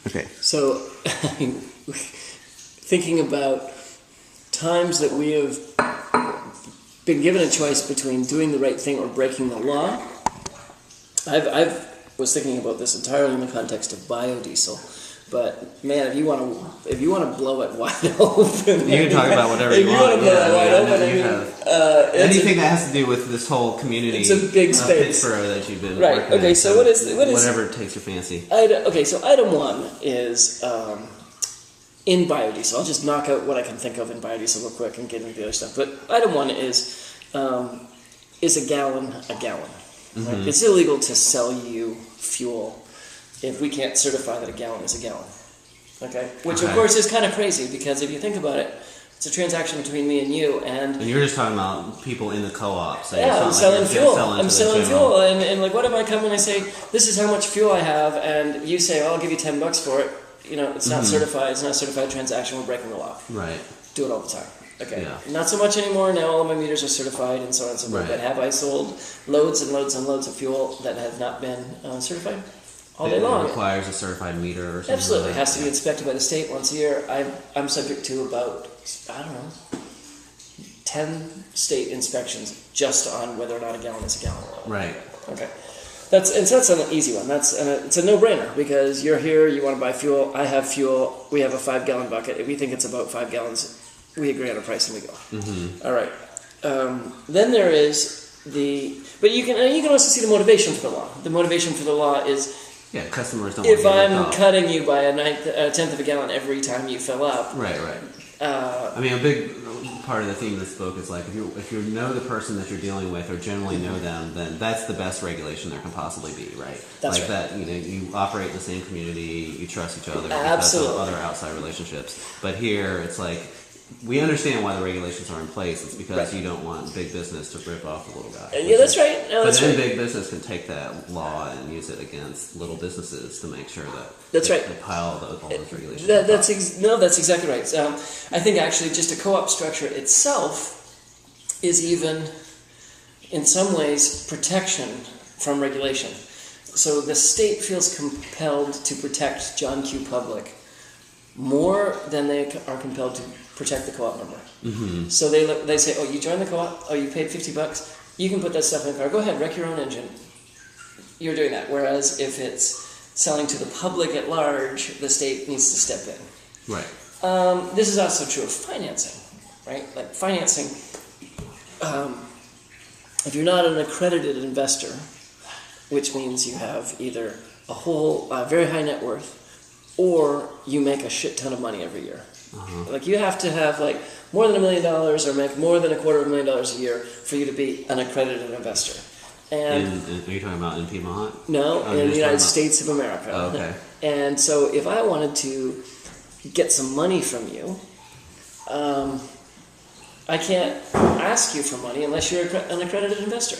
Okay. So, thinking about times that we have been given a choice between doing the right thing or breaking the law, I was thinking about this entirely in the context of biodiesel. But man, if you want to blow it wide open, you can talk about whatever you want. Anything that has to do with this whole community. It's a big space. Pittsburgh that you've been right. working Okay. in, So what is whatever takes your fancy. So item one is in biodiesel. I'll just knock out what I can think of in biodiesel real quick and get into the other stuff. But item one is a gallon a gallon. Mm-hmm. Right? It's illegal to sell you fuel if we can't certify that a gallon is a gallon. Okay? Which, of course, is kind of crazy, because if you think about it, it's a transaction between me and you, and you're just talking about people in the co-op. So yeah, I'm selling fuel. I'm selling fuel, and like, what if I come and I say, this is how much fuel I have, and you say, I'll give you $10 for it. You know, it's not certified. It's not a certified transaction. We're breaking the law. Right. Do it all the time. Okay. Yeah. Not so much anymore. Now all of my meters are certified and so on and so forth. Right. But have I sold loads and loads and loads of fuel that have not been certified? All day long. It requires a certified meter or something. Absolutely. Like It has to be inspected by the state once a year. I'm subject to about, 10 state inspections just on whether or not a gallon is a gallon. Right. Okay. That's an easy one. It's a no-brainer, because you're here, you want to buy fuel, I have fuel, we have a 5-gallon bucket. If we think it's about 5 gallons, we agree on a price and we go. Mm-hmm. All right. Then there is but you can also see the motivation for the law. The motivation for the law is, yeah, customers don't. If I'm cutting you by a tenth of a gallon every time you fill up. Right. I mean, a big part of the theme of this book is like, if you know the person that you're dealing with, or generally know them, then that's the best regulation there can possibly be, right? That's like right. That, you operate in the same community, you trust each other, Absolutely. because of other outside relationships. But here, it's like, we understand why the regulations are in place. It's because you don't want big business to rip off the little guy. Yeah, that's right. No, but then big business can take that law and use it against little businesses to make sure that they pile all those regulations. That's exactly right. I think actually just a co-op structure itself is even, in some ways, protection from regulation. So the state feels compelled to protect John Q. Public more than they are compelled to protect the co-op member. Mm-hmm. So they say, oh, you joined the co-op, oh, you paid $50, you can put that stuff in the car, go ahead, wreck your own engine. You're doing that. Whereas if it's selling to the public at large, the state needs to step in. Right. This is also true of financing, right? Like financing, if you're not an accredited investor, which means you have either a whole very high net worth, or you make a shit ton of money every year. Uh-huh. Like, you have to have like more than $1 million or make more than $250,000 a year for you to be an accredited investor. And are you talking about in Piedmont? No, in the United States of America. Oh, okay. And so if I wanted to get some money from you, I can't ask you for money unless you're an accredited investor.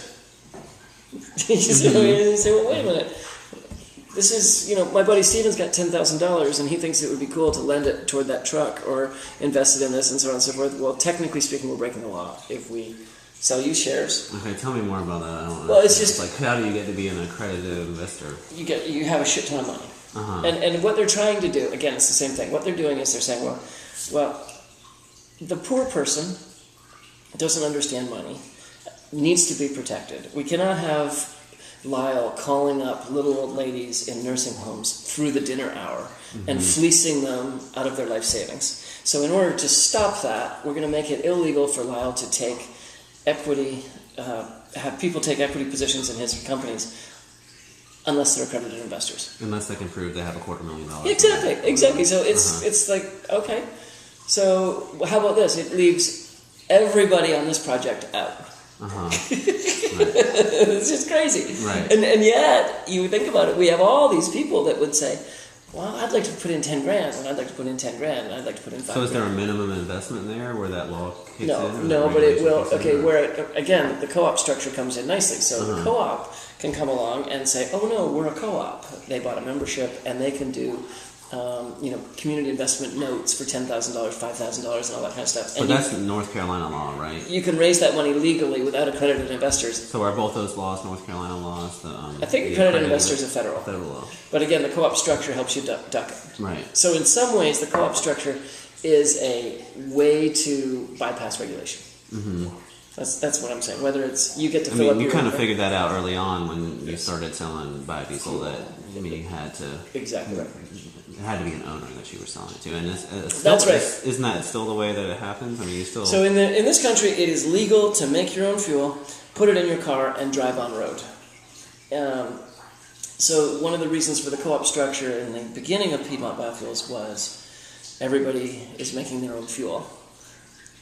You say, well, wait a minute. This is, my buddy Steven's got $10,000 and he thinks it would be cool to lend it toward that truck or invest it in this and so on and so forth. Well, technically speaking, we're breaking the law if we sell you shares. Okay, tell me more about that. I don't know. Well, it's just like, how do you get to be an accredited investor? You have a shit ton of money. Uh-huh. And what they're trying to do, again, it's the same thing. What they're doing is they're saying, well, the poor person doesn't understand money, needs to be protected. We cannot have Lyle calling up little old ladies in nursing homes through the dinner hour and fleecing them out of their life savings. So in order to stop that, we're going to make it illegal for Lyle to take equity, have people take equity positions in his companies unless they're accredited investors. Unless they can prove they have $250,000. Exactly. So it's like, okay. So how about this? It leaves everybody on this project out. Right. It's just crazy. Right. And yet, you think about it, we have all these people that would say, well, I'd like to put in $10,000, and I'd like to put in $10,000, and I'd like to put in $5,000. So is there a minimum investment there where that law kicks in? No, but it will. Okay, again, the co-op structure comes in nicely. So the co-op can come along and say, oh no, we're a co-op. They bought a membership, and they can do community investment notes for $10,000, $5,000, and all that kind of stuff. But that's North Carolina law, right? You can raise that money legally without accredited investors. So are both those laws North Carolina laws? I think accredited investors are federal. Federal law. But again, the co-op structure helps you duck it. Right. So in some ways, the co-op structure is a way to bypass regulation. Mm-hmm. That's what I'm saying. Whether it's you get to fill up your... you kind of figured that out early on when you started selling biodiesel that you had to... Exactly right. It had to be an owner that you were selling it to. And that's right. Isn't that still the way that it happens? I mean, you still... So in this country, it is legal to make your own fuel, put it in your car, and drive on road. So one of the reasons for the co-op structure in the beginning of Piedmont Biofuels was everybody is making their own fuel,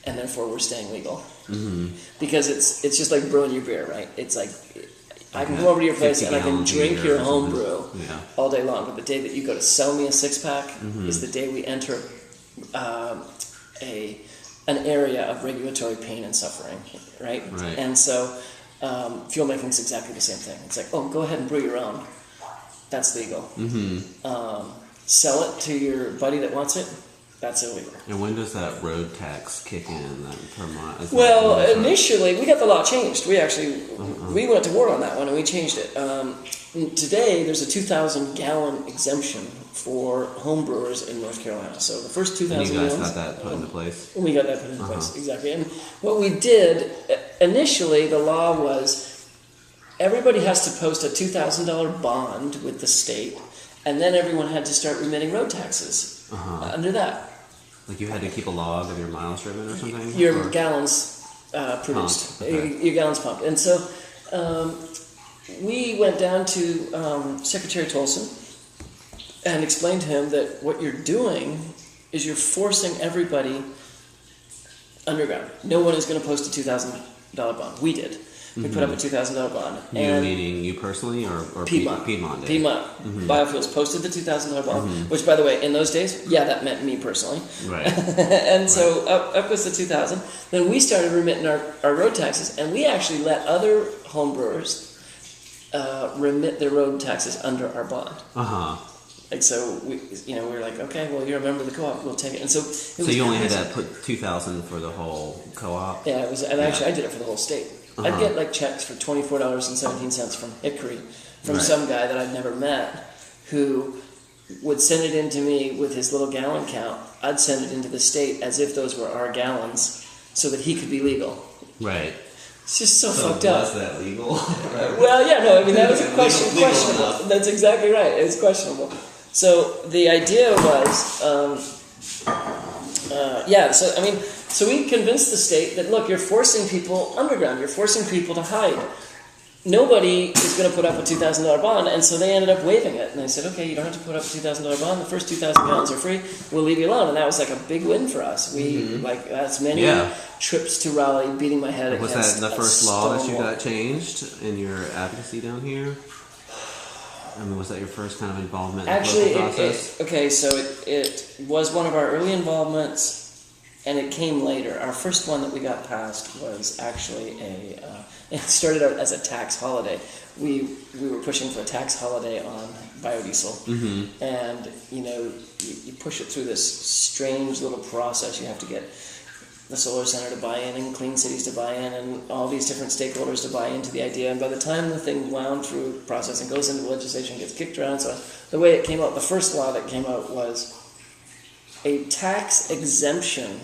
and therefore we're staying legal. Mm-hmm. Because it's just like brewing your beer, right? It's like I can go over to your place and I can drink your home brew all day long, but the day that you go to sell me a 6-pack is the day we enter an area of regulatory pain and suffering, right? And so fuel making is exactly the same thing. It's like, oh, go ahead and brew your own. That's legal. Mm-hmm. Sell it to your buddy that wants it. That's illegal. And when does that road tax kick in? That per mile? Well, initially we got the law changed. We actually we went to war on that one and we changed it. Today there's a 2,000 gallon exemption for home brewers in North Carolina. So the first 2,000 gallons. You guys got that put into place. We got that put into place, exactly. And what we did initially, the law was everybody has to post a $2,000 bond with the state, and then everyone had to start remitting road taxes. Under that, like you had to keep a log of your miles driven or something. Your gallons produced, your gallons pumped, and so we went down to Secretary Tolson and explained to him that what you're doing is you're forcing everybody underground. No one is going to post a $2,000 bond. We did. We put up a $2,000 bond. You meaning you personally or Piedmont? Piedmont did. Piedmont. Biofuels posted the $2,000 bond, which, by the way, in those days, that meant me personally. Right. And so up was the $2,000. Then we started remitting our road taxes, and we actually let other home brewers remit their road taxes under our bond. Like so, we were like, okay, well, you're a member of the co-op, we'll take it. And so, you only had to put $2,000 for the whole co-op. Yeah, it was, and actually, I did it for the whole state. I'd get like checks for $24.17 from Hickory, from some guy that I'd never met, who would send it in to me with his little gallon count. I'd send it into the state as if those were our gallons, so that he could be legal. Right. It's just so fucked up. Was that legal? Well, yeah, no, I mean that was questionable. That's exactly right. It's questionable. So the idea was, So we convinced the state that, look, you're forcing people underground. You're forcing people to hide. Nobody is going to put up a $2,000 bond, and so they ended up waiving it. And they said, okay, you don't have to put up a $2,000 bond. The first 2,000 gallons are free. We'll leave you alone. And that was like a big win for us. That's many trips to Raleigh, beating my head against. Was that the first law that you got changed in your advocacy down here? I mean, was that your first kind of involvement in the political process? It was one of our early involvements. And it came later. Our first one that we got passed was actually it started out as a tax holiday. We were pushing for a tax holiday on biodiesel. And, you push it through this strange little process. You have to get the Solar Center to buy in and Clean Cities to buy in and all these different stakeholders to buy into the idea. And by the time the thing wound through the process and goes into legislation, gets kicked around. So the way it came out, the first law that came out was a tax exemption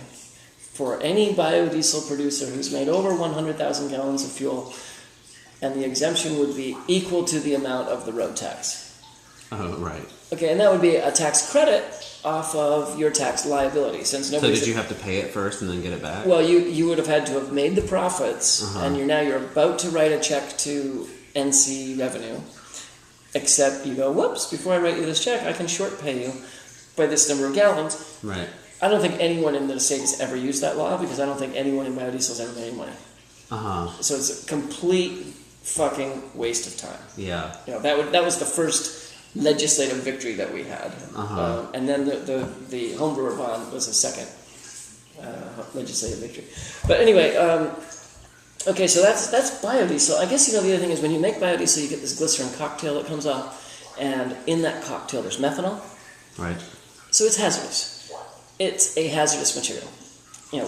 for any biodiesel producer who's made over 100,000 gallons of fuel, and the exemption would be equal to the amount of the road tax. Oh, right. Okay, and that would be a tax credit off of your tax liability. So did you have to pay it first and then get it back? Well, you would have had to have made the profits, and you're about to write a check to NC Revenue, except you go, whoops, before I write you this check, I can short pay you by this number of gallons. Right. I don't think anyone in the state has ever used that law because I don't think anyone in biodiesel has ever made any money. So it's a complete fucking waste of time. Yeah. That was the first legislative victory that we had. And then the homebrewer bond was a second legislative victory. But anyway, okay, so that's biodiesel. I guess the other thing is when you make biodiesel, you get this glycerin cocktail that comes off, and in that cocktail there's methanol. Right. So it's hazardous. It's a hazardous material.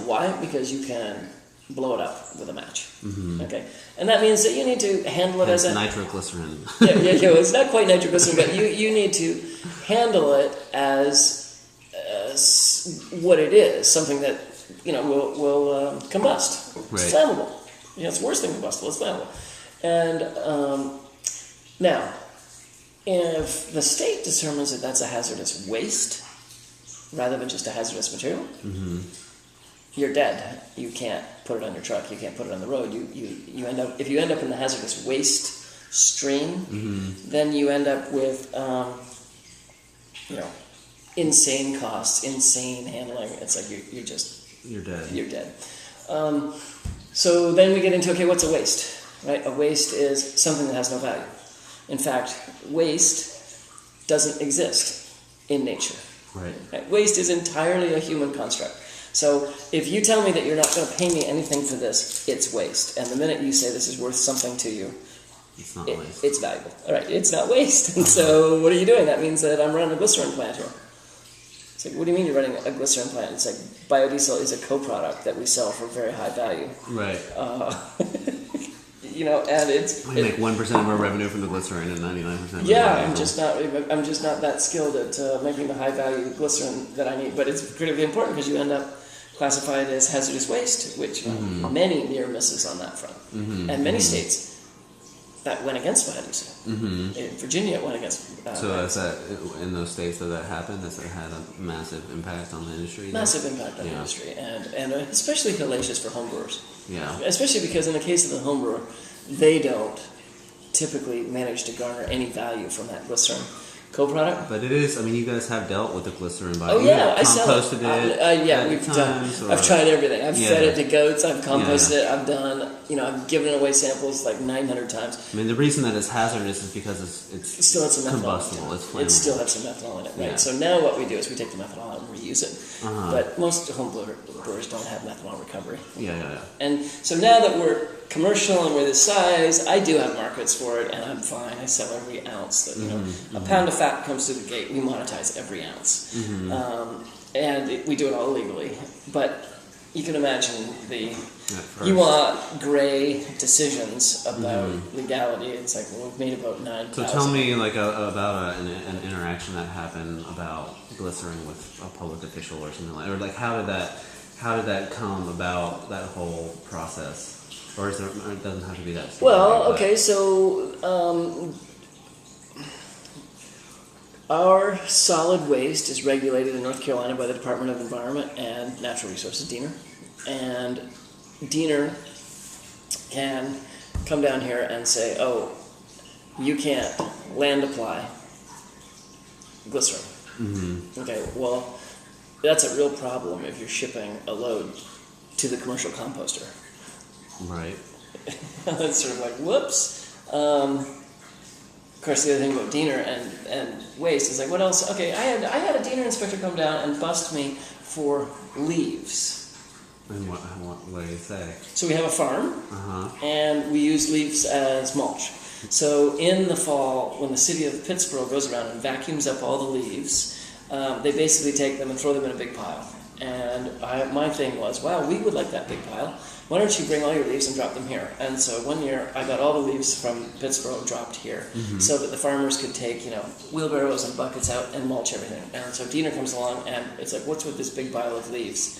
Why? Because you can blow it up with a match. Mm-hmm. Okay, and that means that you need to handle it as a nitroglycerin. yeah. It's not quite nitroglycerin, but you need to handle it as what it is, something that will combust. Right. It's flammable. It's worse than combustible. It's flammable. And now, if the state determines that that's a hazardous waste rather than just a hazardous material, mm-hmm. you're dead. You can't put it on your truck. You can't put it on the road. You end up, if you end up in the hazardous waste stream, mm-hmm. then you end up with insane costs, insane handling. It's like you're dead. You're dead. So then we get into, okay, what's a waste? Right? A waste is something that has no value. In fact, waste doesn't exist in nature. Right. Waste is entirely a human construct. So if you tell me that you're not going to pay me anything for this, it's waste. And the minute you say this is worth something to you, it's not waste. It's valuable. All right, it's not waste. And so what are you doing? That means that I'm running a glycerin plant here. It's like, what do you mean you're running a glycerin plant? It's like biodiesel is a co-product that we sell for very high value. Right. And it's... We make 1% of our revenue from the glycerin and 99% of Yeah, I'm just not that skilled at making the high value glycerin that I need. But it's critically important because you end up classified as hazardous waste, which mm-hmm. many near misses on that front. Mm-hmm. And many mm-hmm. states that went against biodiesel. Mm-hmm. In Virginia, it went against So is that, in those states that happened, has it had a massive impact on the industry? Massive impact on the industry, and especially hellacious for homebrewers. Yeah. Especially because in the case of the homebrewer, they don't typically manage to garner any value from that glycerin co-product. But it is, you guys have dealt with the glycerin by I sell it. composted it. Yeah, we've done. I've tried everything. I've fed it to goats. I've composted it. I've done. I've given away samples like 900 times. The reason that it's hazardous is because it's It still has some methanol. combustible. It's flammable. It still has some methanol in it, right? Yeah. So now what we do is we take the methanol out and reuse it. Uh-huh. But most home brewers don't have methanol recovery. Yeah. And so now that we're commercial and we're this size, I do have markets for it, and I'm fine. I sell every ounce. That mm-hmm. a pound of fat comes through the gate. We monetize every ounce, mm-hmm. And we do it all legally. But you can imagine you want gray decisions about mm-hmm. legality. It's like, well, we've made about 9,000. So tell me, about an interaction that happened about glycerin with a public official or something how did that come about, that whole process? Or it doesn't have to be that specific. Well, okay, so our solid waste is regulated in North Carolina by the Department of Environment and Natural Resources, DENR. And DENR can come down here and say, oh, you can't land apply glycerin. Mm-hmm. Okay, well, that's a real problem if you're shipping a load to the commercial composter. Right. That's sort of like, whoops. Of course, the other thing about DENR and waste is like, what else? Okay, I had a DENR inspector come down and bust me for leaves. And what do you say? So we have a farm, uh-huh. and we use leaves as mulch. So in the fall, when the city of Pittsburgh goes around and vacuums up all the leaves, they basically take them and throw them in a big pile. And my thing was, wow, we would like that big pile. Why don't you bring all your leaves and drop them here? And so one year, I got all the leaves from Pittsburgh dropped here, mm-hmm. so that the farmers could take, wheelbarrows and buckets out and mulch everything. And so DENR comes along, and it's like, what's with this big pile of leaves?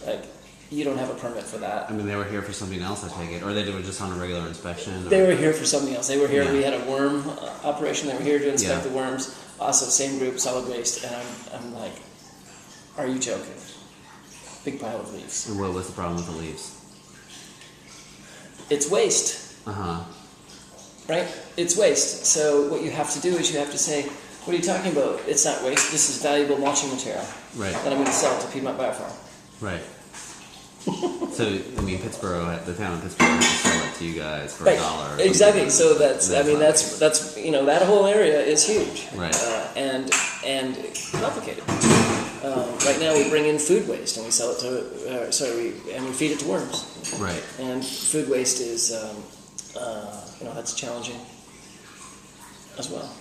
Like, you don't have a permit for that. They were here for something else, I take it, or they were just on a regular inspection. They were here for something else. They were here. Yeah. We had a worm operation. They were here to inspect the worms. Also, same group, solid waste. And I'm like, are you joking? Big pile of leaves. And what was the problem with the leaves? It's waste. Uh-huh. Right? It's waste. So what you have to do is you have to say, what are you talking about? It's not waste. This is valuable mulching material. Right. That I'm going to sell to Piedmont Biofarm. Right. So, Pittsburgh, the town of Pittsburgh has to sell it to you guys for right. $1. Exactly. So that's that's that whole area is huge. Right. And complicated. Right now we bring in food waste and we sell it to, we feed it to worms. Right. And food waste is, that's challenging as well.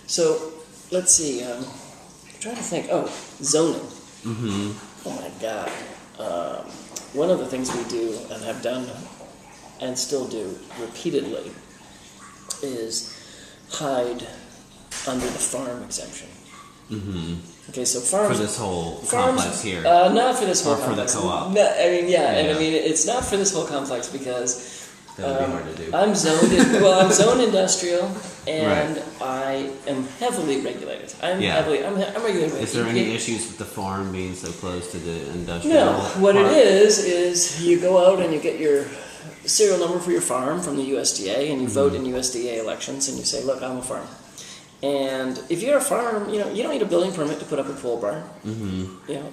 So let's see. I'm trying to think. Oh, zoning. Mm-hmm. Oh my God. One of the things we do and have done and still do repeatedly is hide under the farm exemption. Mm-hmm. Okay, so farms... For this whole farms, complex here. Not for this whole Or for complex. the co-op. No, I mean, yeah, and Yeah. I mean, it's not for this whole complex because That would be hard to do. I'm zoned. I'm zoned industrial, and Right. I am heavily regulated. I'm Yeah. I'm regulated. Is there any issues with the farm being so close to the industrial? No, what part? it is you go out and you get your serial number for your farm from the USDA, and you vote in USDA elections, and you say, "Look, I'm a farm." And if you're a farm, you don't need a building permit to put up a pole barn. Mm-hmm. You know,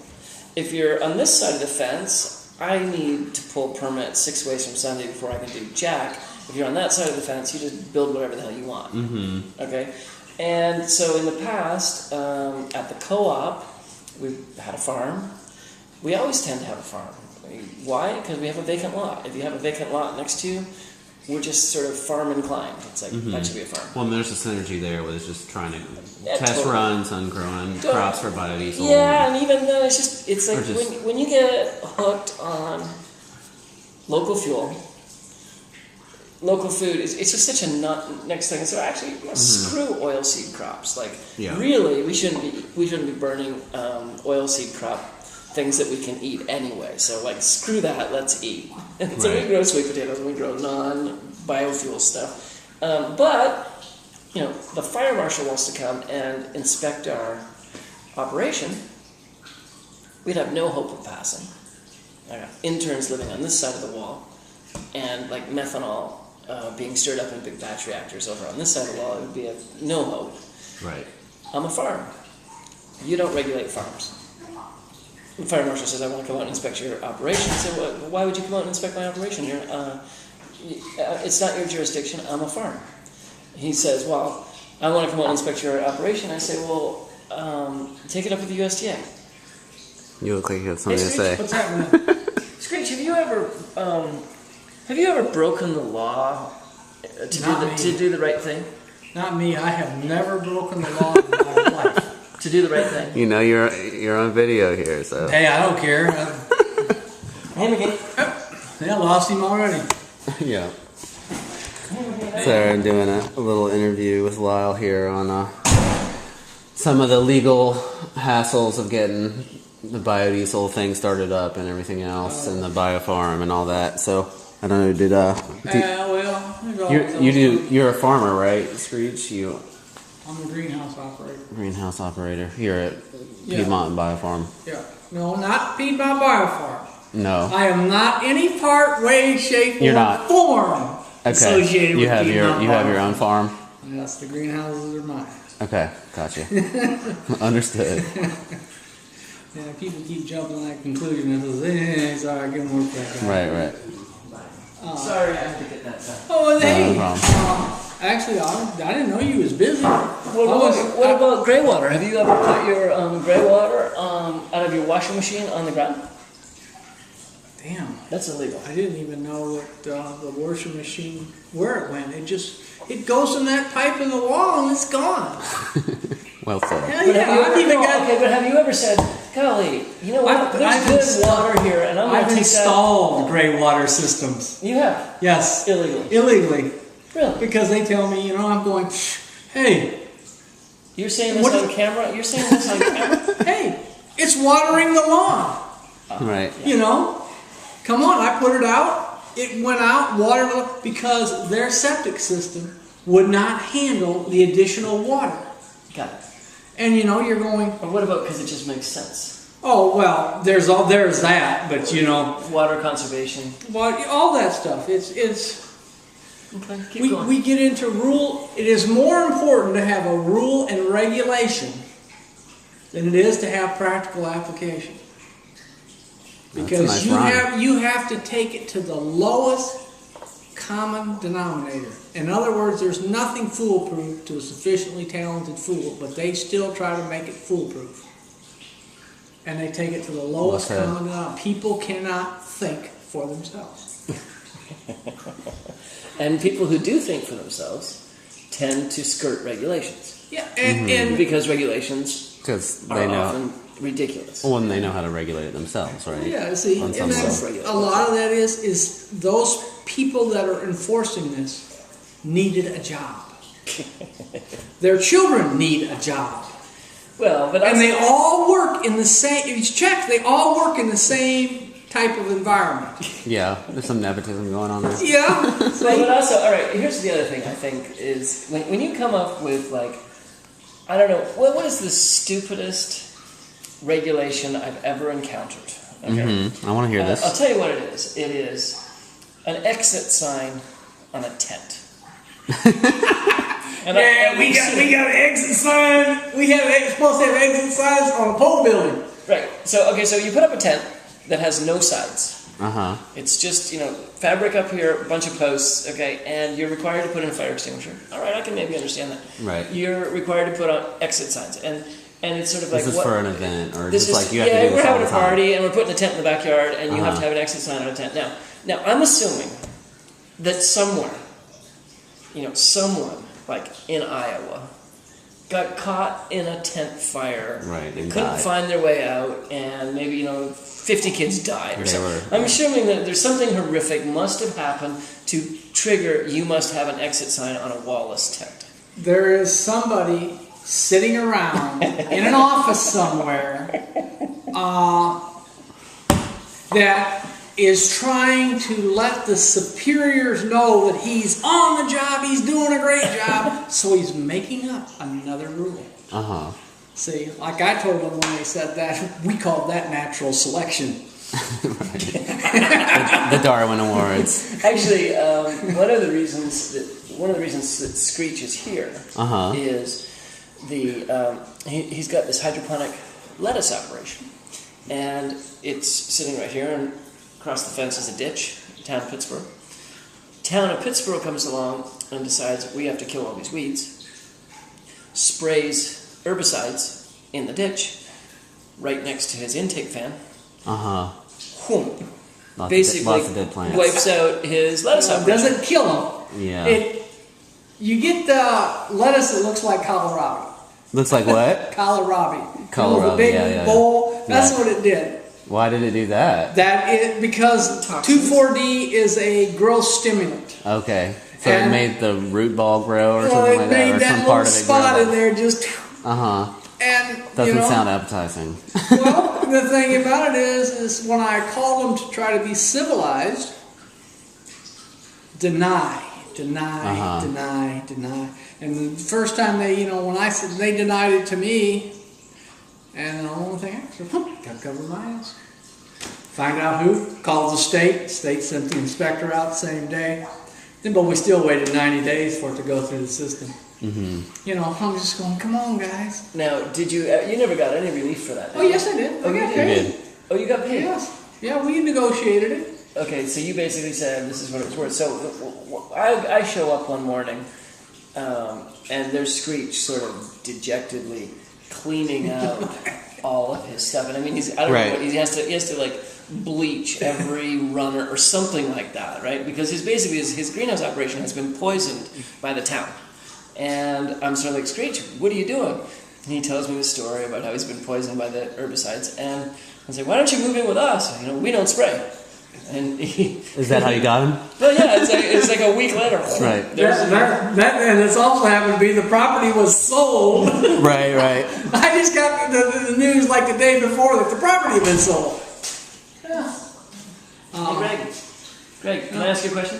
if you're on this side of the fence, I need to pull permit 6 ways from Sunday before I can do jack. If you're on that side of the fence, you just build whatever the hell you want. Mm-hmm. Okay? And so in the past, at the co-op, we've had a farm. We always tend to have a farm. Why? Because we have a vacant lot. If you have a vacant lot next to you, we're just sort of farm inclined. It's like, that should be a farm. Well, there's a synergy there with just trying to Yeah, test totally. runs on growing crops for biodiesel. Yeah, and even then, it's like Or just- when you get hooked on local fuel, local food, it's just such a next thing. So actually, screw oilseed crops. Like, Yeah. really, we shouldn't be burning oilseed crop things that we can eat anyway. So like, screw that. Let's eat. So we Right. grow sweet potatoes and we grow non-biofuel stuff. But the fire marshal wants to come and inspect our operation. We'd have no hope of passing. I got interns living on this side of the wall, and like methanol being stirred up in big batch reactors over on this side of the wall. It would be no hope. Right. I'm a farm. You don't regulate farms. The fire marshal says, I want to come out and inspect your operation. I say, well, why would you come out and inspect my operation? It's not your jurisdiction. I'm a farm. He says, well, I want to come out and inspect your operation. I say, well, take it up with the USDA. You look like you have something to Hey, say. what's happening? Screech, have you ever broken the law to do the right thing? Not me. I have never broken the law in my life. To do the right thing. You know you're on video here, so. Hey, I don't care. Hey, McGee. Yeah, lost him already. Yeah. So I'm doing a little interview with Lyle here on some of the legal hassles of getting the biodiesel thing started up and everything else, and the biofarm and all that. So I don't know. You're a farmer, right, Screech? I'm a greenhouse operator. Greenhouse operator here at Yeah. Piedmont Biofarm. Yeah. No, not Piedmont Biofarm. No. I am not any part, way, shape, You're or not. form associated You with have Piedmont you have your Biofarm. own farm. Yes, the greenhouses are mine. Okay, gotcha. Understood. Yeah, people keep jumping to that conclusion and says, sorry, give them work that guy. Right. Sorry, I had to get that done. Oh, hey. No problem. Actually, I didn't know you was busy. What about grey water? Have you ever put your grey water out of your washing machine on the ground? Damn. That's illegal. I didn't even know what the washing machine, where it went. It goes in that pipe in the wall and it's gone. Well said. Hell yeah, I've even got... Okay, but have you ever said, golly, you know what? I've There's good water here, and I'm going I've to take installed gray water systems. that. You have? Yes. Illegally. Illegally. Really? Because they tell me, I'm going, hey, You're saying this What on is- camera? You're saying this on camera? hey, it's watering the lawn. Right. Come on, I put it out. It went out, watered the lawn, because their septic system would not handle the additional water. Got it. And you're going, Or what about because it just makes sense? oh, well, there's that, but Water conservation. all that stuff. It's Okay, keep going. we get into rule. It is more important to have a rule and regulation than it is to have practical application. Because you have to take it to the lowest common denominator. In other words, there's nothing foolproof to a sufficiently talented fool, but they still try to make it foolproof. And they take it to the lowest common denominator. People cannot think for themselves. And people who do think for themselves tend to skirt regulations. Yeah, and Because regulations Because are they know. often ridiculous. Well, and they know how to regulate it themselves, right? Yeah, see, On and some that's, level. a lot of that is those people that are enforcing this needed a job. Their children need a job. Well, but And they all work in the same, if you check, they all work in the same type of environment. Yeah, there's some nepotism going on there. Yeah. Well, but also, all right. Here's the other thing I think is when you come up with like, I don't know, what is the stupidest regulation I've ever encountered? Okay, I want to hear this. I'll tell you what it is. It is an exit sign on a tent. And we got an exit sign. Supposed to have exit signs on a pole building. Right. So you put up a tent that has no sides. It's just, fabric up here, a bunch of posts, okay, and you're required to put in a fire extinguisher. All right, I can maybe understand that. Right. You're required to put on exit signs, and it's sort of like This is for an event, or this just is, like you have to do this we're all having the a time. party, and we're putting a tent in the backyard, and you have to have an exit sign on a tent. Now I'm assuming that somewhere, someone like in Iowa got caught in a tent fire, Right, and couldn't died. find their way out, and maybe 50 kids died or They something. were- I'm assuming that there's something horrific must have happened to trigger you must have an exit sign on a wallless tent. There is somebody sitting around in an office somewhere that is trying to let the superiors know that he's on the job, he's doing a great job, so he's making up another rule. See, like I told them when they said that, we called that natural selection. The Darwin Awards. Actually, one of the reasons that Screech is here is he's got this hydroponic lettuce operation, and it's sitting right here, and across the fence is a ditch. Town of Pittsburgh. Town of Pittsburgh comes along and decides we have to kill all these weeds. Sprays herbicides in the ditch, right next to his intake fan. Whoom. Basically lots of dead plants. wipes out his lettuce operation. Doesn't kill him. Yeah. You get the lettuce that looks like kohlrabi. Looks like what? Kohlrabi. Kohlrabi, The big yeah. bowl. That's Yeah. what it did. Why did it do that? Because Toxins. 2,4-D is a growth stimulant. Okay. So it And- made the root ball grow or Well, something it like made that, or that some little part of it spot grow. in there just. And Doesn't sound appetizing. Well, the thing about it is when I called them to try to be civilized, deny. And the first time when I said they denied it to me, and the only thing I said, got to cover my ass. Find out who, called the state sent the inspector out the same day. But we still waited 90 days for it to go through the system. I'm just going, come on, guys. Now, did you never got any relief for that? Oh, yes, I did. Oh, I you got did? paid. You did. Oh, you got paid? Yes. Yeah, we negotiated it. Okay, so you basically said this is what it was worth. So I show up one morning, and there's Screech sort of dejectedly cleaning out all of his stuff. And I mean, I don't know what he has to like bleach every runner or something like that, right? Because his greenhouse operation has been poisoned by the town. And I'm sort of like, Screech, what are you doing? And he tells me the story about how he's been poisoned by the herbicides. And I say, why don't you move in with us? We don't spray. And Is that how you got him? well, yeah, it's like a week later. Right. And it's also happened to be the property was sold. Right. I just got the news like the day before that the property had been sold. Yeah. Hey, Greg, can I ask you a question?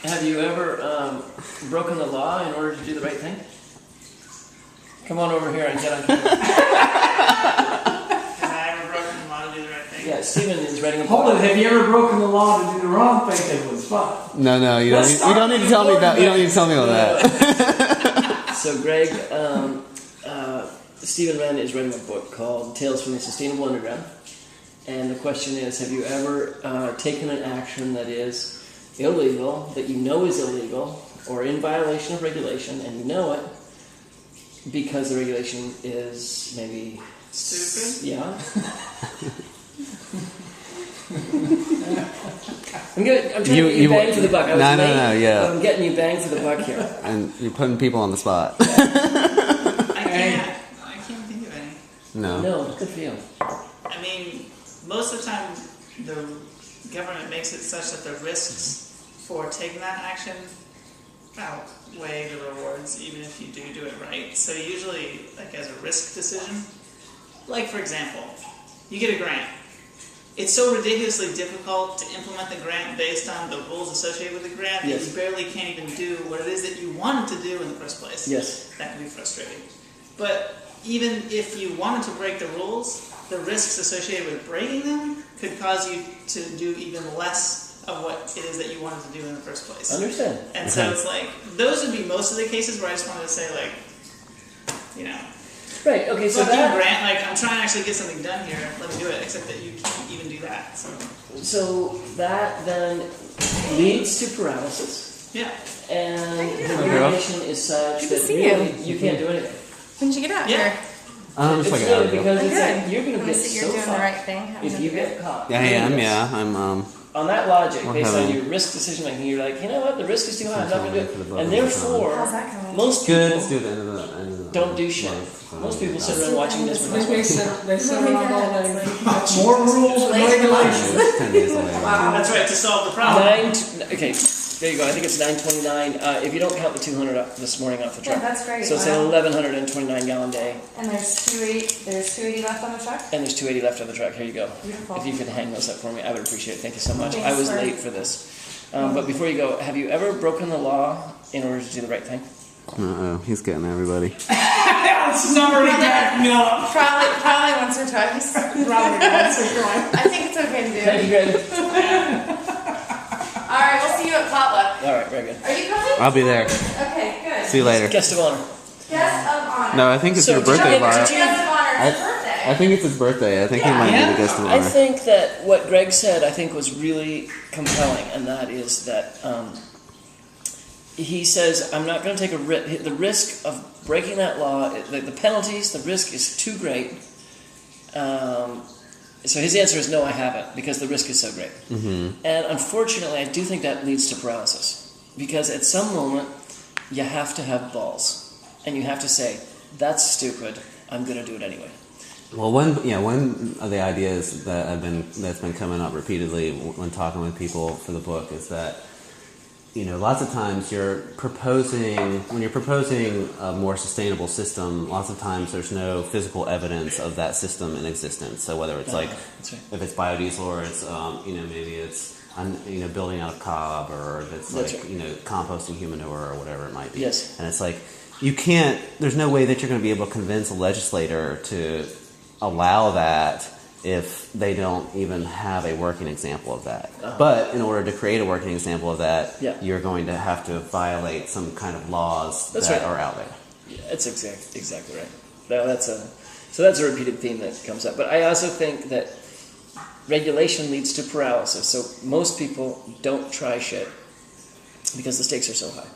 Have you ever broken the law in order to do the right thing? Come on over here and get on camera. Have I ever broken the law to do the right thing? Yeah, Stephen is writing a book. Hold it. Have you ever broken the law to do the wrong thing? It was fun. No, you don't need to tell me that. You don't need to tell me all that. So Greg, Stephen Wren is writing a book called Tales from the Sustainable Underground. And the question is, have you ever taken an action that is illegal, that you know is illegal, or in violation of regulation, and you know it because the regulation is maybe Stupid? Yeah. I'm trying to get you bang for the buck. I was late, yeah. but I'm getting you bang for the buck here. And you're putting people on the spot. I can't think No. No, good for you. I mean, most of the time, the government makes it such that the risks for taking that action outweigh the rewards, even if you do it right. So usually, like as a risk decision, like for example, you get a grant. It's so ridiculously difficult to implement the grant based on the rules associated with the grant that Yes. you barely can't even do what it is that you wanted to do in the first place. Yes. That can be frustrating. But even if you wanted to break the rules, the risks associated with breaking them could cause you to do even less of what it is that you wanted to do in the first place. Understand. And so it's like, those would be most of the cases where I just wanted to say, like, you know, Right, okay, so fuck you, that... Grant, like, I'm trying to actually get something done here, let me do it, except that you can't even do that, So that then leads to paralysis, yeah. and the regulation is such Good to that see really you. you can't do anything. When did you get out Yeah. here? It's Just like an good hour ago. because I'm it's good. like you're going to Let get me see you're so doing the fucked right thing. Having if a you good- get caught. Yeah, I am. Yeah, I'm. On that logic, We're based on having- your risk decision making, you're like, you know what, the risk is too high, I'm not going to For the do book it. And we're therefore, How's that going? most Good. people Let's do the end of the don't do shit. Most people sit around watching this. They sit around all day. Like, More rules and regulations. 10 days away. That's right, to solve the problem. Okay, there you go. I think it's 9:29. If you don't count the 200 this morning off the Yeah, truck. that's great. So it's Wow. an 1,129 gallon day, And there's 280 left on the truck? and there's 280 left on the truck. Here you go. Beautiful. If you could hang those up for me, I would appreciate it. Thank you so much. Thanks, I was sir. late for this. But before you go, have you ever broken the law in order to do the right thing? Uh-oh, he's getting everybody. Somebody back me up. Probably once or twice. Probably once or twice. I think it's okay to do. Thank you, Greg. Alright, we'll see you at potluck. All right, very good. Are you coming? I'll be there. Okay, good. See you later. Guest of honor. Guest of honor. No, I think it's So your did you birthday, get- Lyle. did you- Guest of honor, it's his I birthday. think it's his birthday. I think he might be the guest of I honor. think that what Greg said, I think, was really compelling, and that is that he says, I'm not going to take a risk. The risk of breaking that law, the penalties, the risk is too great. So his answer is no, I haven't, because the risk is so great. Mm-hmm. And unfortunately, I do think that leads to paralysis, because at some moment, you have to have balls, and you have to say, that's stupid, I'm going to do it anyway. Well, one of the ideas that's been coming up repeatedly when talking with people for the book is that, you know, lots of times when you're proposing a more sustainable system, lots of times there's no physical evidence of that system in existence. So whether it's like, That's right. if it's biodiesel or it's, maybe it's, building out of cob, or if it's That's like, right. composting human manure or whatever it might be. Yes. And it's like, there's no way that you're going to be able to convince a legislator to allow that if they don't even have a working example of that. Uh-huh. But in order to create a working example of that, Yeah. you're going to have to violate some kind of laws That's that right. are out there. Yeah, that's exactly right. No, that's a repeated theme that comes up. But I also think that regulation leads to paralysis. So most people don't try shit because the stakes are so high.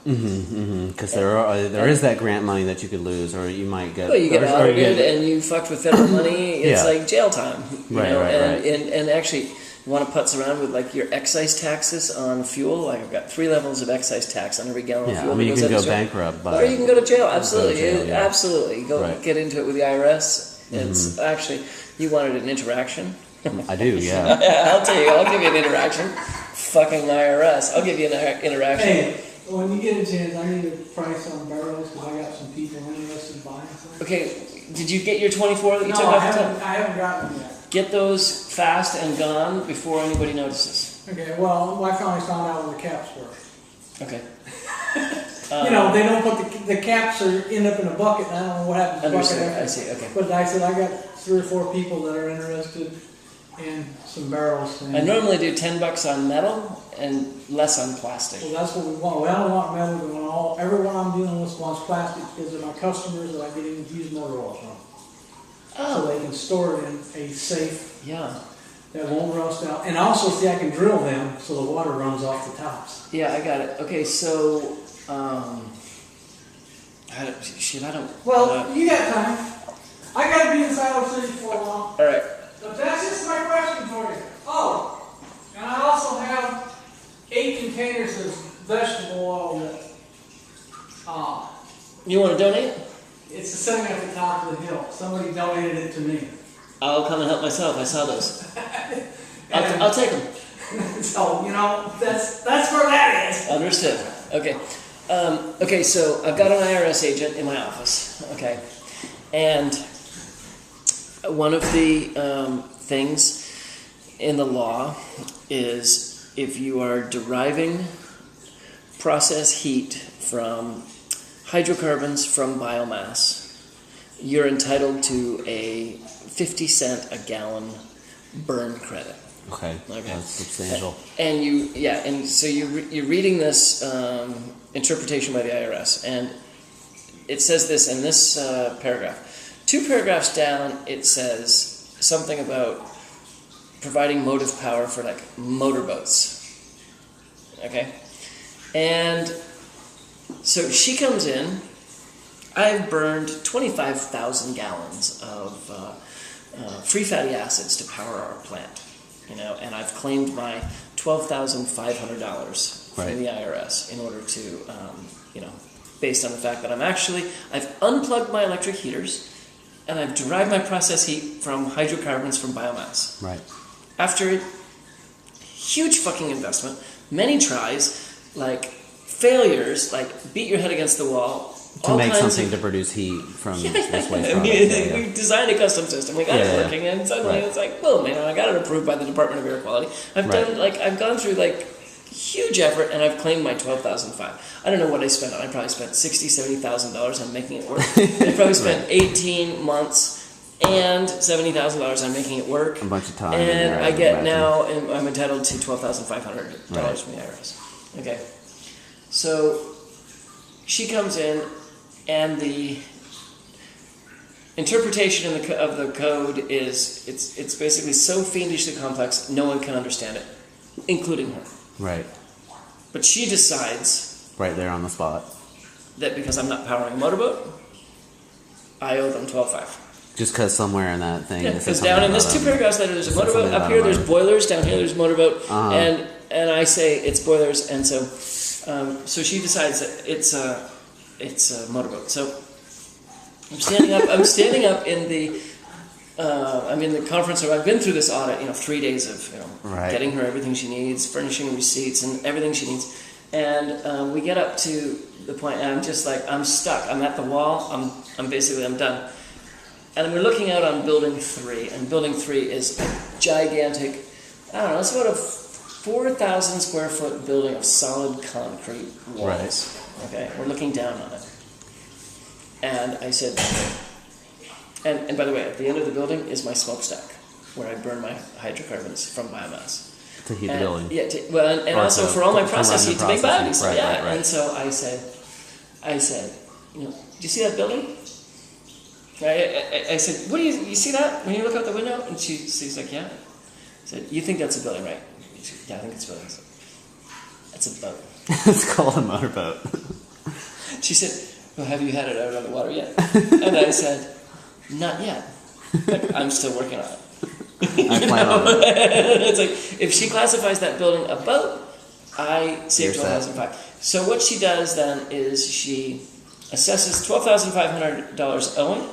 Because there is that grant money that you could lose, or you might get. Well, you get or you audited get- and you fucked with federal money. It's Yeah. like jail time, Right, know. right, and, right. and actually, you want to putz around with like your excise taxes on fuel. Like I've got 3 levels of excise tax on every gallon of Yeah, fuel. I mean, you that can goes go up to- bankrupt, or you can go to jail. Absolutely, jail, yeah. absolutely. Go Right. get into it with the IRS. It's actually you wanted an interaction. I do, yeah. Yeah, I'll tell you. I'll give you an interaction. Fucking IRS. I'll give you an interaction. Hey, when you get a chance, I need a price on barrels because I got some people interested in buying some. Okay, did you get your 24 that you No, took I off the top? haven't gotten them yet. Get those fast and gone before anybody notices. Okay, well, I finally found out where the caps were. Okay. They don't put the caps end up in a bucket, and I don't know what happened to the bucket. Understood. after. I see. Okay. But I said I got 3 or 4 people that are interested in some barrels. And I normally do $10 on metal and less on plastic. well, that's what we want. We don't want metal. We want everyone I'm dealing with wants plastic because they're my customers that I get in to use motor oil from. So they can store it in a safe Yeah. that won't rust out. And also, see, I can drill them so the water runs off the tops. Yeah, I got it. Okay, so I don't. Well, you got time. I got to be in Silo City for a while. All right. But that's just my question for you. Oh, and I also have 8 containers of vegetable oil that, You want to donate? it's the sitting at the top of the hill. Somebody donated it to me. I'll come and help myself. I saw those. I'll take them. So, that's where that is. Understood. Okay. Okay, so I've got an IRS agent in my office. Okay. And one of the things in the law is if you are deriving process heat from hydrocarbons from biomass, you're entitled to a 50 cent a gallon burn credit. Okay. That's substantial. And so you're reading this interpretation by the IRS, and it says this in this paragraph. 2 paragraphs down, it says something about providing motive power for like motorboats. Okay, and so she comes in. I've burned 25,000 gallons of free fatty acids to power our plant. And I've claimed my $12,500 from the IRS in order to, based on the fact that I've unplugged my electric heaters and I've derived my process heat from hydrocarbons from biomass. Right. After a huge fucking investment, many tries, failures, beat your head against the wall. To make something to produce heat from this waste product. We designed a custom system. We got it working, and suddenly it's like, boom! I got it approved by the Department of Air Quality. I've gone through huge effort, and I've claimed my $12,500. I don't know what I spent on. I probably spent $60,000-$70,000 on making it work. I probably spent 18 months and $70,000 on making it work. A bunch of time. And I get now, and I'm entitled to $12,500 from the IRS. Okay, so she comes in. And the interpretation of the code is it's basically so fiendishly complex no one can understand it, including her. Right. But she decides right there on the spot that because I'm not powering a motorboat, I owe them $12,500. Just because somewhere in that thing. Yeah, because down in this 2 paragraphs later, there's a motorboat. Up here, there's boilers. Down here, there's motorboat. And I say it's boilers, and so she decides that it's a motorboat. So I'm standing up. I'm standing up in the. I'm in the conference room. I've been through this audit. 3 days of getting her everything she needs, furnishing receipts, and everything she needs. And we get up to the point, and I'm just I'm stuck. I'm at the wall. I'm done. And we're looking out on Building 3, and Building 3 is a gigantic. I don't know. It's about a 4,000 square foot building of solid concrete walls. Right. Okay, we're looking down on it. And I said, and by the way, at the end of the building is my smokestack, where I burn my hydrocarbons from biomass. To heat the building. Yeah, and also for all my process heat to make biodiesel. Right. And so I said, do you see that building? I said, what do you see that when you look out the window? And she's like, yeah. I said, you think that's a building, right? She said, yeah, I think it's a building. I said, that's a boat. It's called a motorboat. She said, well, have you had it out on the water yet? And I said, not yet. I'm still working on it. I plan on it. It's if she classifies that building a boat, I save $12,500. So what she does then is she assesses $12,500 owing,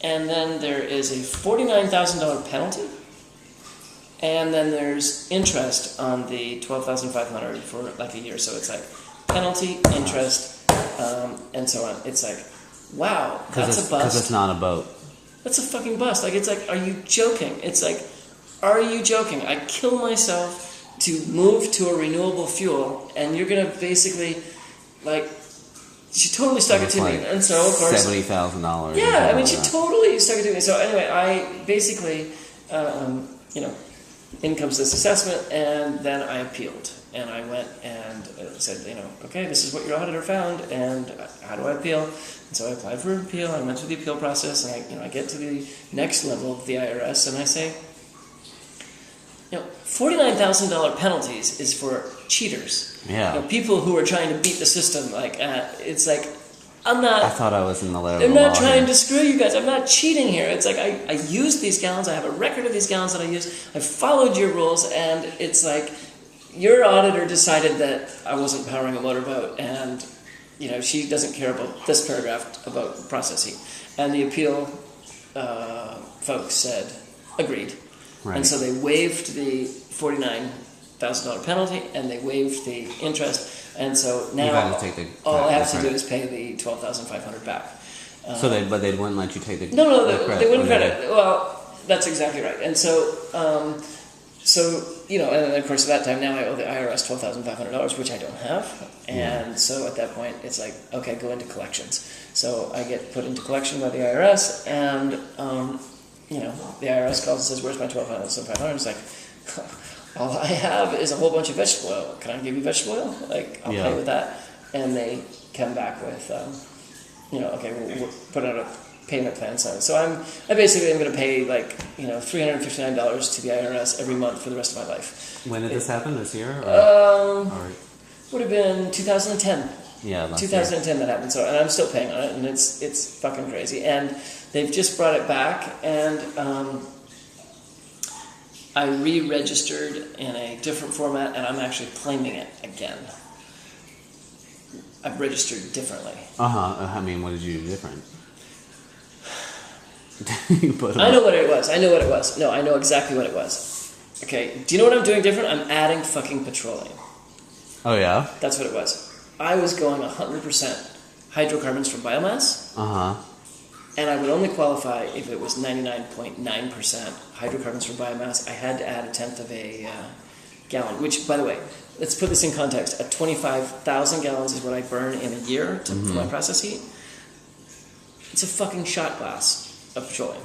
and then there is a $49,000 penalty, and then there's interest on the $12,500 for a year. So it's penalty, interest, and so on. It's wow, that's a bust. Because it's not a boat. That's a fucking bust. Are you joking? It's are you joking? I kill myself to move to a renewable fuel, and you're gonna basically, she totally stuck it to me. And so, of course, $70,000. Yeah, she totally stuck it to me. So anyway, I basically, in comes this assessment, and then I appealed. And I went and said, okay, this is what your auditor found, and how do I appeal? And so I applied for an appeal. I went through the appeal process, and I get to the next level of the IRS, and I say, $49,000 penalties is for cheaters. Yeah. People who are trying to beat the system. I'm not. I thought I was in the level. I'm not trying to screw you guys. I'm not cheating here. It's I used these gallons. I have a record of these gallons that I used. I followed your rules, and it's your auditor decided that I wasn't powering a motorboat, and she doesn't care about this paragraph about process heat. And the appeal folks said, agreed. Right. And so they waived the $49,000 penalty, and they waived the interest. And so now You had to take the all I have the to do credit. is pay the $12,500 back. But they wouldn't let you take the No, the they wouldn't or credit. Well, that's exactly right. And so, and then of course at that time now I owe the IRS $12,500, which I don't have. And so at that point it's like, okay, go into collections. So I get put into collection by the IRS, and the IRS calls and says, "Where's my $12,500?" It's like, all I have is a whole bunch of vegetable oil. Can I give you vegetable oil? Like, I'll pay with that. And they come back with, okay, we'll put out a payment plan. So I basically am going to pay like, $359 to the IRS every month for the rest of my life. When did this happen? This year? Or Would have been 2010. yeah, last 2010 that happened. So, and I'm still paying on it, and it's fucking crazy. And they've just brought it back, and I re-registered in a different format, and I'm actually claiming it again. I've registered differently. I mean, what did you do different? You put I know what it was. No, I know exactly what it was. Okay, do you know what I'm doing different? I'm adding fucking petroleum. Oh yeah. That's what it was. I was going 100% hydrocarbons from biomass. And I would only qualify if it was 99.9% hydrocarbons from biomass. I had to add a tenth of a gallon, which, by the way, let's put this in context. At 25,000 gallons is what I burn in a year for my process heat. It's a fucking shot glass of petroleum.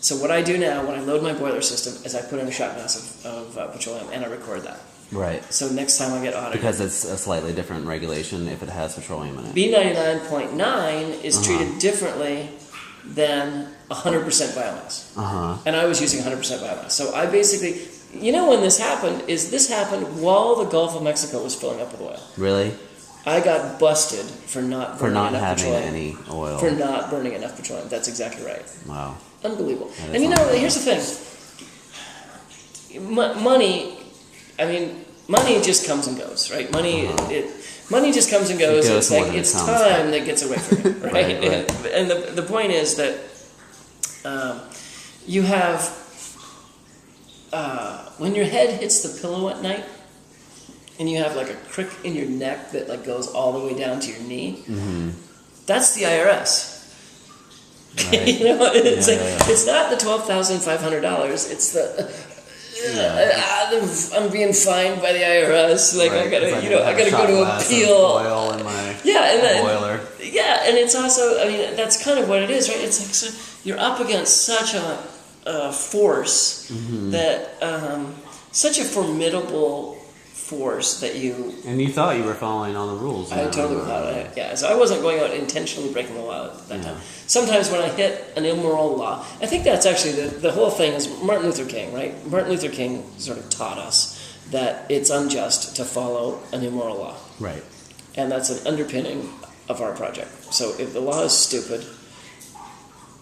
So what I do now when I load my boiler system is I put in a shot glass of petroleum, and I record that. Right. So next time I get audited, Because it's a slightly different regulation if it has petroleum in it. B99.9 is treated differently than 100% biomass. And I was using 100% biomass. So I basically, when this happened while the Gulf of Mexico was filling up with oil. Really? I got busted for not burning enough having petroleum. any oil. For not burning enough petroleum. That's exactly right. Wow. Unbelievable. That And is unbelievable. here's the thing. Money just comes and goes, right? Money just comes and goes. It goes It's more like than it it's comes, time that gets away from you, right? Right. And the point is that you have when your head hits the pillow at night, and you have like a crick in your neck that like goes all the way down to your knee. That's the IRS. Right. It's not the $12,500. It's the I'm being fined by the IRS. Like Right. I gotta, It's like I gotta go to glass of appeal. Oil in my boiler. Yeah, and it's also, that's kind of what it is, right? It's like you're up against such a force that such a formidable force that you. And you thought you were following all the rules. I totally thought it. Yeah, so I wasn't going out intentionally breaking the law at that time. Sometimes when I hit an immoral law, I think that's actually the whole thing is Martin Luther King, right? Martin Luther King sort of taught us that it's unjust to follow an immoral law. Right. And that's an underpinning of our project. So if the law is stupid,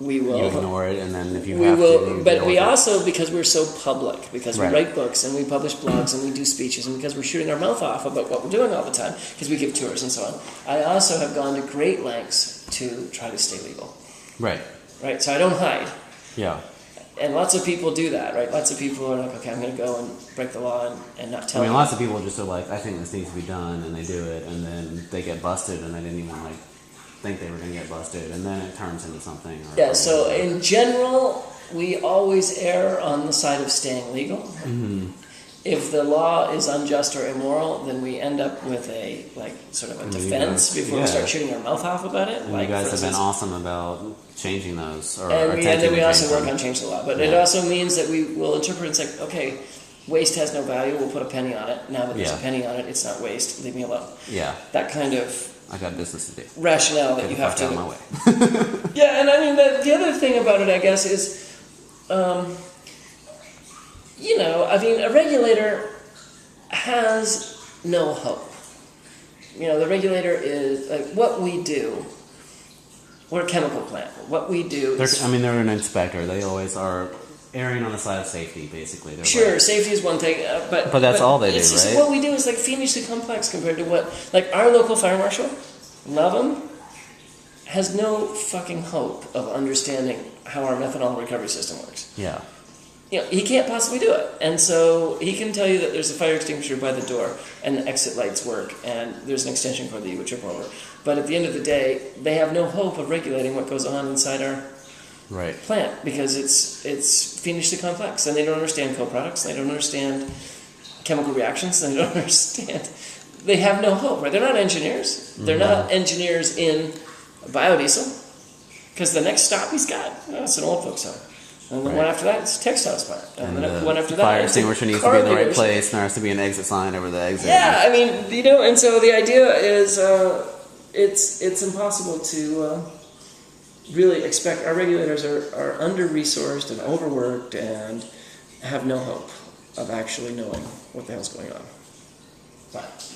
we will You ignore it, and then if you we have will, to, but we also, because we're so public, because we Right. write books and we publish blogs and we do speeches, and because we're shooting our mouth off about what we're doing all the time, because we give tours and so on, I also have gone to great lengths to try to stay legal. Right. Right? So I don't hide. Yeah. And lots of people do that, right? Lots of people are like, okay, I'm going to go and break the law and not tell you. Lots of people just are like, I think this needs to be done, and they do it, and then they get busted, and they didn't even think they were going to get busted, and then it turns into something. Yeah, so in general, we always err on the side of staying legal. If the law is unjust or immoral, then we end up with a defense before we start shooting our mouth off about it. And you guys have been awesome about changing those, or and then we also work them. on changing the law. But it also means that we will interpret it's like, okay, waste has no value, we'll put a penny on it. Now that there's a penny on it, it's not waste, leave me alone. Yeah. That kind of I got business to do. rationale that Get you the have fuck to. out of my way. Yeah, and the other thing about it, I guess, is, a regulator has no hope. The regulator is like what we do. We're a chemical plant. What we do is they're an inspector. They always are erring on the side of safety, basically. They're sure, safety is one thing, but that's all they it's do, just, right? what we do is like fiendishly complex compared to what, like our local fire marshal, love him, has no fucking hope of understanding how our methanol recovery system works. Yeah. You know, he can't possibly do it. And so he can tell you that there's a fire extinguisher by the door and the exit lights work and there's an extension cord that you would trip over. But at the end of the day, they have no hope of regulating what goes on inside our plant because it's fiendishly complex and they don't understand co-products, they don't understand chemical reactions, they don't understand. They have no hope, right? They're not engineers. They're not engineers in biodiesel because the next stop he's got, it's an old folks home. And the one after that is textiles plant. And the one after that fire extinguisher needs to be in the right place. There has to be an exit sign over the exit. Yeah, I mean, you know, and so the idea is it's impossible to really expect. Our regulators are under-resourced and overworked and have no hope of actually knowing what the hell's going on. But,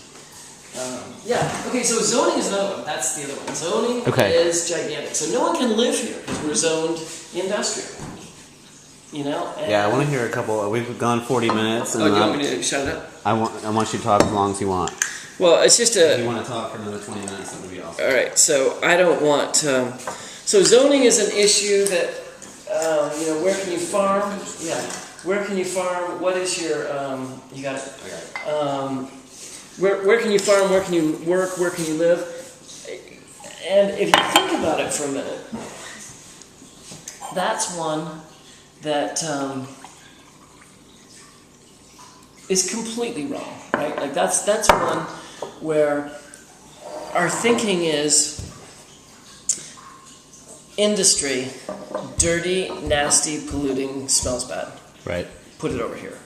yeah. Okay, so zoning is another one. That's the other one. Zoning is gigantic. So no one can live here because we're zoned industrial. You know? Yeah, I want to hear a couple. We've gone 40 minutes. And do you want me to shut it up? I want you to talk as long as you want. Well, it's just If you want to talk for another 20 minutes, that would be awesome. All right, so I don't want. So zoning is an issue that you know. Where can you farm? Yeah. Where can you farm? What is your? You got it. I got it. Where can you farm? Where can you work? Where can you live? And if you think about it for a minute, that's one that is completely wrong, right? Like that's one where our thinking is industry, dirty, nasty, polluting, smells bad. Right. Put it over here.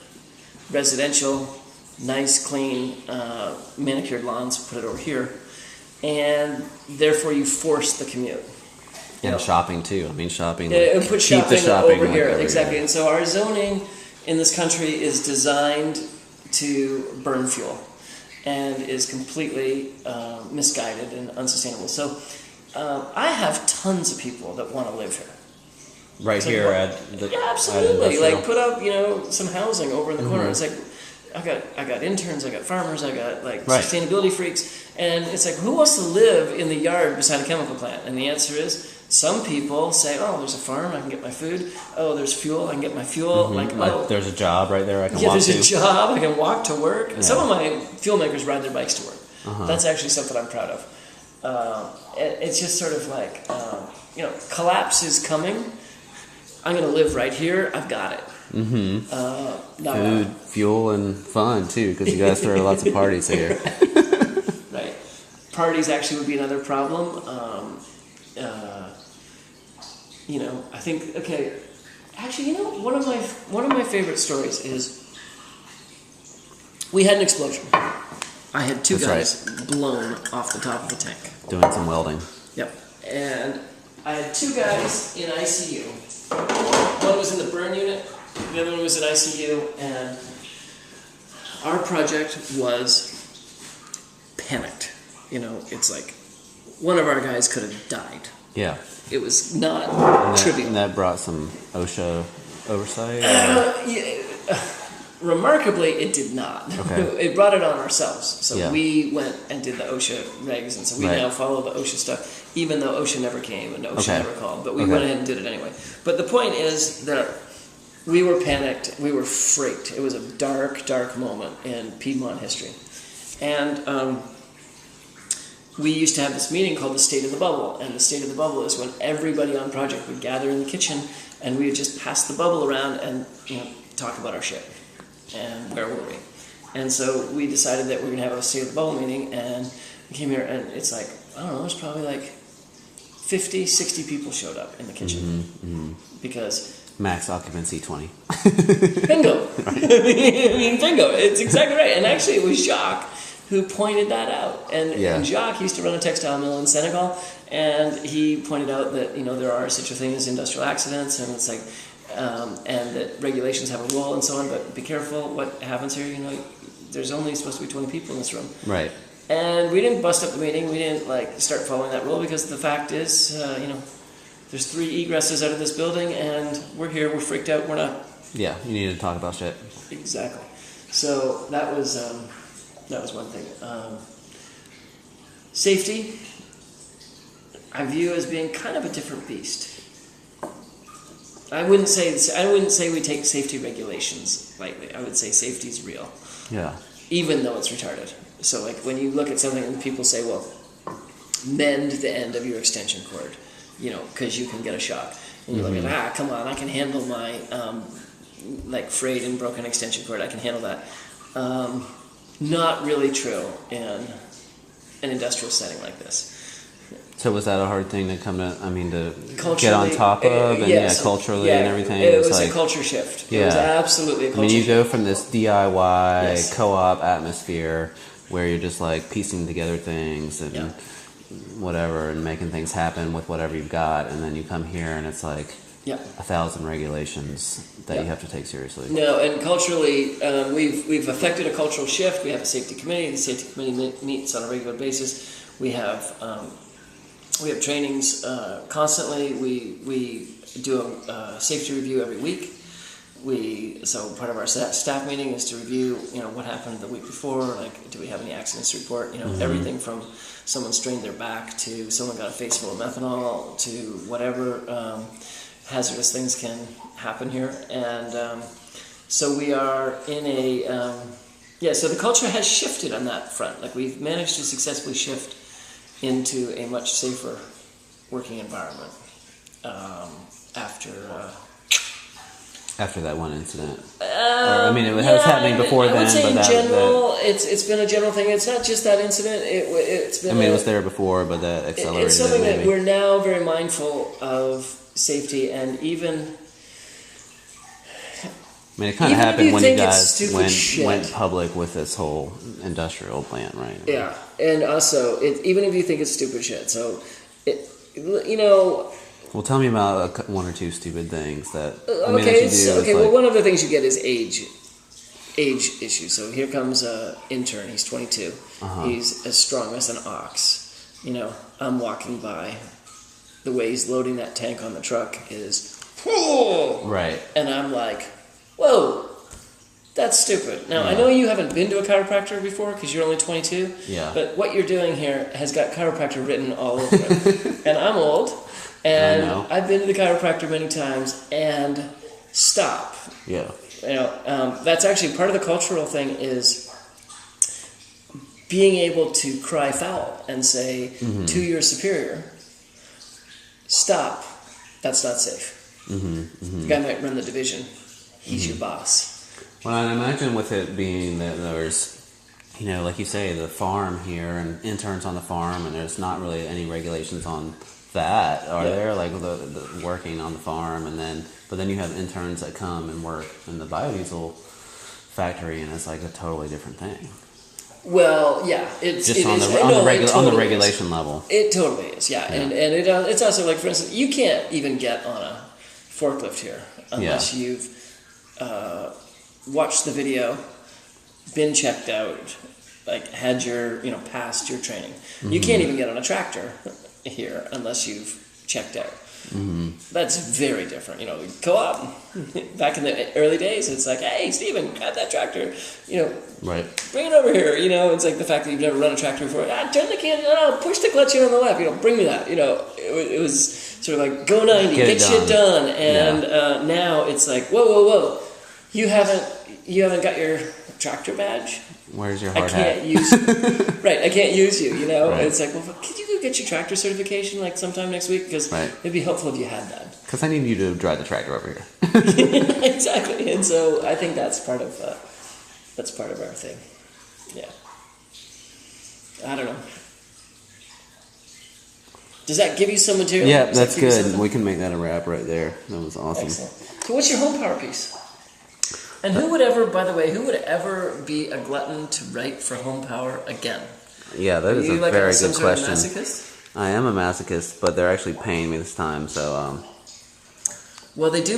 Residential, nice, clean, manicured lawns, put it over here. And therefore you force the commute. And shopping too. I mean, shopping. And put keep the shopping over here. over Exactly. here. And so our zoning in this country is designed to burn fuel and is completely misguided and unsustainable. So I have tons of people that want to live here. Right So here what- at the. Yeah, absolutely. at Like put up, you know, some housing over in the corner. It's like I got interns, I got farmers, I got like sustainability freaks, and it's like who wants to live in the yard beside a chemical plant? And the answer is some people say, oh, there's a farm, I can get my food. Oh, there's fuel, I can get my fuel. Like, oh, there's a job right there I can yeah, walk there's to. a job, I can walk to work. Yeah. Some of my fuel makers ride their bikes to work. That's actually something I'm proud of. It's just sort of like, you know, collapse is coming. I'm going to live right here. I've got it. Food, fuel, and fun too, because you guys throw lots of parties here. Right. Parties actually would be another problem. You know, I think actually, you know, one of my favorite stories is we had an explosion. I had two guys blown off the top of the tank. Doing some welding. Yep. And I had two guys in ICU. One was in the burn unit, the other one was in ICU, and our project was panicked. You know, it's like one of our guys could have died. Yeah. It was not trivial. And that brought some OSHA oversight? Remarkably, it did not. Okay. It brought it on ourselves. So Yeah. we went and did the OSHA regs, and so we now follow the OSHA stuff, even though OSHA never came and OSHA never called. But we went ahead and did it anyway. But the point is that we were panicked. We were freaked. It was a dark, dark moment in Piedmont history. And we used to have this meeting called the State of the Bubble. And the State of the Bubble is when everybody on project would gather in the kitchen, and we would just pass the bubble around and, you know, talk about our shit. And where were we? And so we decided that we were going to have a State of the Bubble meeting, and we came here, and it's like, I don't know, there's probably like 50, 60 people showed up in the kitchen. Because... Max occupancy 20. Bingo! I mean, bingo. It's exactly right. And actually, it was Jacques who pointed that out. And Jacques used to run a textile mill in Senegal, and he pointed out that, you know, there are such a thing as industrial accidents, and it's like... and that regulations have a role and so on, but be careful what happens here. You know, there's only supposed to be 20 people in this room. Right. And we didn't bust up the meeting. We didn't like start following that rule because the fact is, you know, there's 3 egresses out of this building, and we're here. We're freaked out. We're not. Yeah, you need to talk about shit. Exactly. So that was one thing. Safety. I view as being kind of a different beast. I wouldn't say we take safety regulations lightly. I would say safety is real, Yeah. even though it's retarded. So like when you look at something and people say, well, mend the end of your extension cord, because you can get a shock. And you look at, come on, I can handle my like frayed and broken extension cord. I can handle that. Not really true in an industrial setting like this. So was that a hard thing to to get on Culturally, top of, and yes, culturally yeah, and everything? It was like, a culture shift. Yeah. It was absolutely a culture I mean, you shift. go from this DIY Yes. co-op atmosphere where you're just like piecing together things and Yeah. whatever and making things happen with whatever you've got, and then you come here and it's like Yeah. 1,000 regulations that Yeah. you have to take seriously. No, and culturally, we've affected a cultural shift. We have a safety committee. The safety committee meets on a regular basis. We have trainings constantly. We do a safety review every week. So part of our staff meeting is to review, what happened the week before. Like, do we have any accidents to report? Everything from someone strained their back to someone got a face full of methanol to whatever hazardous things can happen here. And so we are in a so the culture has shifted on that front. Like, we've managed to successfully shift into a much safer working environment After that one incident. It was happening before then. I would say but in general, it's been a general thing. It's not just that incident. It's been. it was there before, but that accelerated. It's something maybe. that we're now very mindful of safety, and even. It kind of Even if happened you when you think it's guys stupid shit. went public with this whole industrial plant, right? Yeah, and also, even if you think it's stupid shit, so, Well, tell me about one or two stupid things that well, one of the things you get is age issues. So here comes an intern. He's 22. He's as strong as an ox. I'm walking by. The way he's loading that tank on the truck is, right, and I'm like, whoa, that's stupid. Now, I know you haven't been to a chiropractor before because you're only 22. Yeah. But what you're doing here has got chiropractor written all over it. And I'm old. And I've been to the chiropractor many times, and stop. Yeah. That's actually part of the cultural thing is being able to cry foul and say to your superior, stop, that's not safe. The guy might run the division. He's your boss. Well, I imagine with it being that there's, like you say, the farm here and interns on the farm, and there's not really any regulations on that, are there? Like the working on the farm, but then you have interns that come and work in the biodiesel factory, and it's like a totally different thing. Well, yeah, it's just on the regulation level. It totally is, yeah. And it's also like, for instance, you can't even get on a forklift here unless you've watched the video, been checked out, like had your passed your training. You can't even get on a tractor here unless you've checked out. That's very different. Co-op back in the early days, it's like, hey, Steven, got that tractor, right, bring it over here. It's like the fact that you've never run a tractor before. Turn the can, push the clutch in on the left, bring me that. It was sort of like go 90, get shit done. And now it's like, whoa, you haven't got your tractor badge. Where's your hard I can't hat? use right. I can't use you. Right. It's like, well, could you go get your tractor certification like sometime next week? Because it'd be helpful if you had that. Because I need you to drive the tractor over here. Exactly, and so I think that's part of our thing. Yeah. I don't know. Does that give you some material? Yeah, that's good. We can make that a wrap right there. That was awesome. Excellent. So, what's your home power piece? And who would ever be a glutton to write for Home Power again? Yeah, that is a like very some good sort of question. masochist? I am a masochist, but they're actually paying me this time, so Well, they do